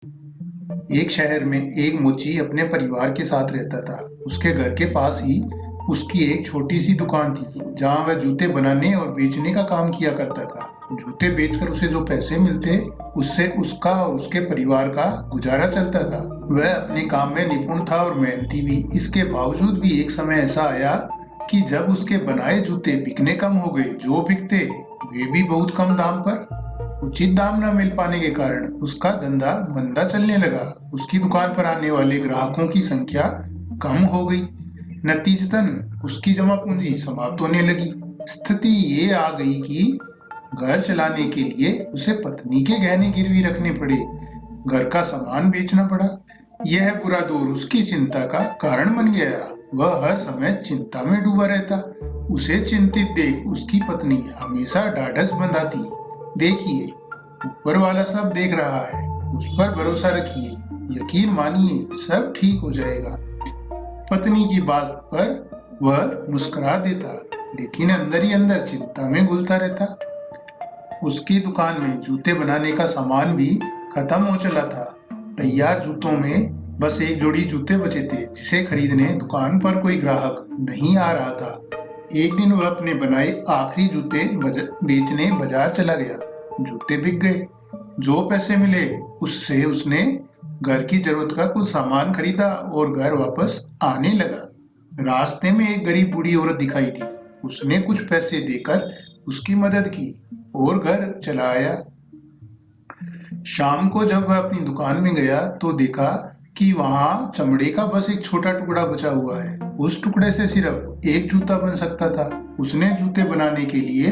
एक शहर में एक मोची अपने परिवार के साथ रहता था। उसके घर के पास ही उसकी एक छोटी सी दुकान थी जहां वह जूते बनाने और बेचने का काम किया करता था। जूते बेचकर उसे जो पैसे मिलते उससे उसका और उसके परिवार का गुजारा चलता था। वह अपने काम में निपुण था और मेहनती भी। इसके बावजूद भी एक समय ऐसा आया कि जब उसके बनाए जूते बिकने कम हो गए। जो बिकते वे भी बहुत कम दाम पर। उचित दाम न मिल पाने के कारण उसका धंधा मंदा चलने लगा। उसकी दुकान पर आने वाले ग्राहकों की संख्या कम हो गई। नतीजतन उसकी जमा पूंजी समाप्त होने लगी। स्थिति ये आ गई कि घर चलाने के लिए उसे पत्नी के गहने गिरवी रखने पड़े, घर का सामान बेचना पड़ा। यह बुरा दौर उसकी चिंता का कारण बन गया। वह हर समय चिंता में डूबा रहता। उसे चिंतित देख उसकी पत्नी हमेशा ढाढ़स बंधाती। देखिए, ऊपर वाला सब देख रहा है, उस पर भरोसा रखिए, यकीन मानिए, सब ठीक हो जाएगा। पत्नी की बात पर वह मुस्कुरा देता, लेकिन अंदर ही अंदर चिंता में घुलता रहता। उसकी दुकान में जूते बनाने का सामान भी खत्म हो चला था। तैयार जूतों में बस एक जोड़ी जूते बचे थे, जिसे खरीदने दुकान पर कोई ग्राहक नहीं आ रहा था। एक दिन वह अपने बनाए आखिरी जूते बेचने बाजार चला गया। जूते बिक गए। जो पैसे मिले उससे उसने घर की जरूरत का कुछ सामान खरीदा और घर वापस आने लगा। रास्ते में एक गरीब बूढ़ी औरत दिखाई दी। उसने कुछ पैसे देकर उसकी मदद की और घर चला आया। शाम को जब वह अपनी दुकान में गया तो देखा कि वहां चमड़े का बस एक छोटा टुकड़ा बचा हुआ है। उस टुकड़े से सिर्फ एक जूता बन सकता था। उसने जूते बनाने के लिए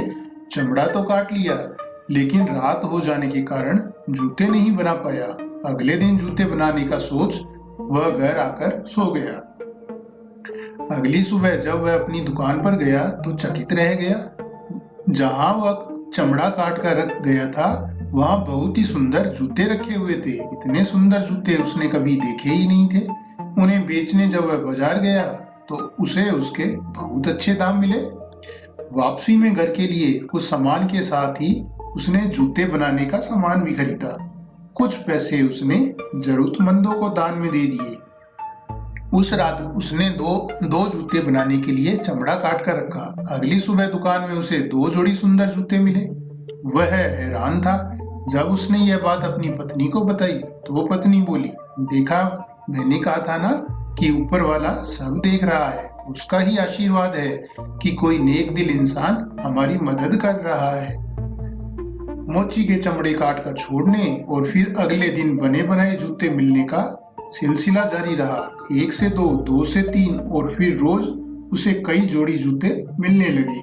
चमड़ा तो काट लिया, लेकिन रात हो जाने के कारण जूते नहीं बना पाया। अगले दिन जूते बनाने का सोच वह घर आकर सो गया। अगली सुबह जब वह अपनी दुकान पर गया तो चकित रह गया। जहां वह चमड़ा काट कर रख गया था, वहां बहुत ही सुंदर जूते रखे हुए थे। इतने सुंदर जूते उसने कभी देखे ही नहीं थे। उन्हें बेचने जब वह बाजार गया तो उसे उसके बहुत अच्छे दाम मिले। वापसी में घर के लिए कुछ सामान के साथ ही उसने जूते बनाने का सामान भी खरीदा। कुछ पैसे उसने जरूरतमंदों को दान में दे दिए। उस रात उसने दो जूते बनाने के लिए चमड़ा काट कर रखा। अगली सुबह दुकान में उसे दो जोड़ी सुंदर जूते मिले। वह हैरान था। जब उसने यह बात अपनी पत्नी को बताई तो पत्नी बोली, देखा, मैंने कहा था ना कि ऊपर वाला सब देख रहा है। उसका ही आशीर्वाद है कि कोई नेक दिल इंसान हमारी मदद कर रहा है। मोची के चमड़े काट कर छोड़ने और फिर अगले दिन बने बनाए जूते मिलने का सिलसिला जारी रहा। एक से दो, दो से तीन और फिर रोज उसे कई जोड़ी जूते मिलने लगे।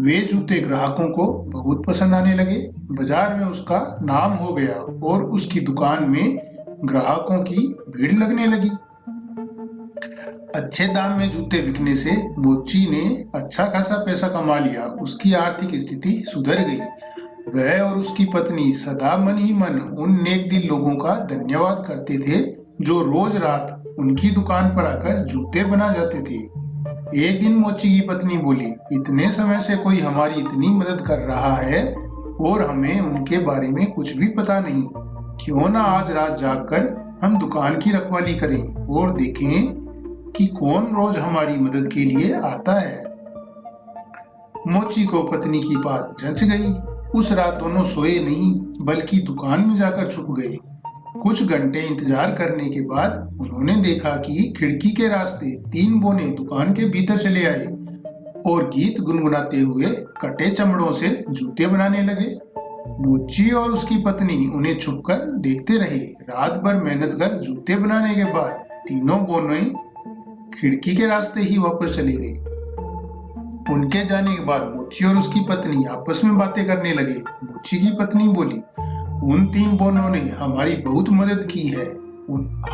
वे जूते ग्राहकों को बहुत पसंद आने लगे। बाजार में उसका नाम हो गया और उसकी दुकान में ग्राहकों की भीड़ लगने लगी। अच्छे दाम में जूते बिकने से मोची ने अच्छा खासा पैसा कमा लिया। उसकी आर्थिक स्थिति सुधर गई। वह और उसकी पत्नी सदा मन ही मन उन नेक दिल लोगों का धन्यवाद करते थे जो रोज रात उनकी दुकान पर आकर जूते बना जाते थे। एक दिन मोची की पत्नी बोली, इतने समय से कोई हमारी इतनी मदद कर रहा है और हमें उनके बारे में कुछ भी पता नहीं। क्यों ना आज रात जागकर हम दुकान की रखवाली करें और देखें कि कौन रोज हमारी मदद के लिए आता है। मोची को पत्नी की बात जच गई। उस रात दोनों सोए नहीं बल्कि दुकान में जाकर छुप गए। कुछ घंटे इंतजार करने के बाद उन्होंने देखा कि खिड़की के रास्ते तीन बोने दुकान के भीतर चले आए और गीत गुनगुनाते हुए कटे चमड़ों से जूते बनाने लगे। मोची और उसकी पत्नी उन्हें छुपकर देखते रहे। रात भर मेहनत कर जूते बनाने के बाद तीनों बोने खिड़की के रास्ते ही वापस चले गए। उनके जाने के बाद मोची और उसकी पत्नी आपस में बातें करने लगे। मोची की पत्नी बोली, उन तीन बोनों ने हमारी बहुत मदद की है।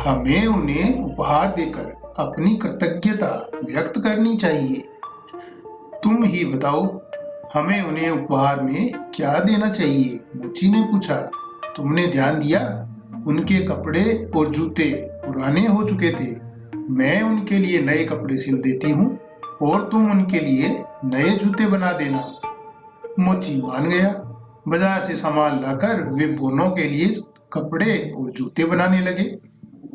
हमें उन्हें उपहार देकर अपनी कृतज्ञता व्यक्त करनी चाहिए। तुम ही बताओ, हमें उन्हें उपहार में क्या देना चाहिए? मोची ने पूछा। तुमने ध्यान दिया, उनके कपड़े और जूते पुराने हो चुके थे। मैं उनके लिए नए कपड़े सिल देती हूँ और तुम उनके लिए नए जूते बना देना। मोची मान गया। बाजार से सामान लाकर वे बोनों के लिए कपड़े और जूते बनाने लगे।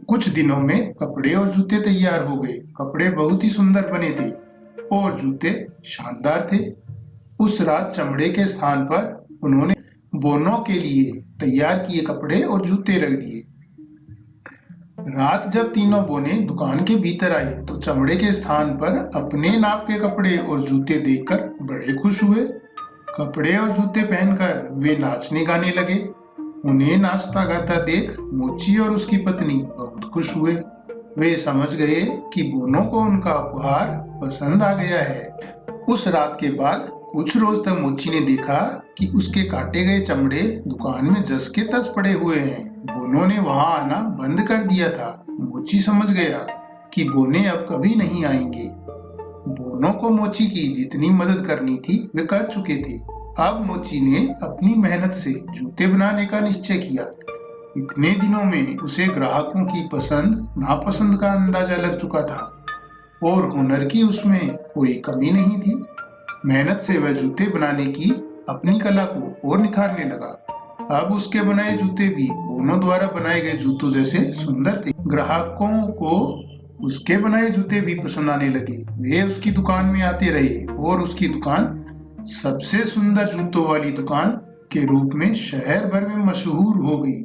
कुछ दिनों में कपड़े और जूते तैयार हो गए। कपड़े बहुत ही सुंदर बने थे और जूते शानदार थे। उस रात चमड़े के स्थान पर उन्होंने बोनों के लिए तैयार किए कपड़े और जूते रख दिए। रात जब तीनों बोने दुकान के भीतर आए तो चमड़े के स्थान पर अपने नाप के कपड़े और जूते देखकर बड़े खुश हुए। कपड़े और जूते पहनकर वे नाचने गाने लगे। उन्हें नाचता गाता देख मोची और उसकी पत्नी बहुत खुश हुए। वे समझ गए कि बोनों को उनका उपहार पसंद आ गया है। उस रात के बाद कुछ रोज तक मोची ने देखा कि उसके काटे गए चमड़े दुकान में जस के तस पड़े हुए हैं। बोनो ने वहां आना बंद कर दिया था। मोची समझ गया कि बोने अब कभी नहीं आएंगे। बोनो को मोची की जितनी मदद करनी थी वे कर चुके थे। अब मोची ने अपनी मेहनत से जूते बनाने का निश्चय किया। इतने दिनों में उसे ग्राहकों की पसंद नापसंद का अंदाजा लग चुका था और हुनर की उसमें कोई कमी नहीं थी। मेहनत से वह जूते बनाने की अपनी कला को और निखारने लगा। अब उसके बनाए जूते भी बोनो द्वारा बनाए गए जूतों जैसे सुंदर थे। ग्राहकों को उसके बनाए जूते भी पसंद आने लगे। वे उसकी दुकान में आते रहे और उसकी दुकान सबसे सुंदर जूतों वाली दुकान के रूप में शहर भर में मशहूर हो गई।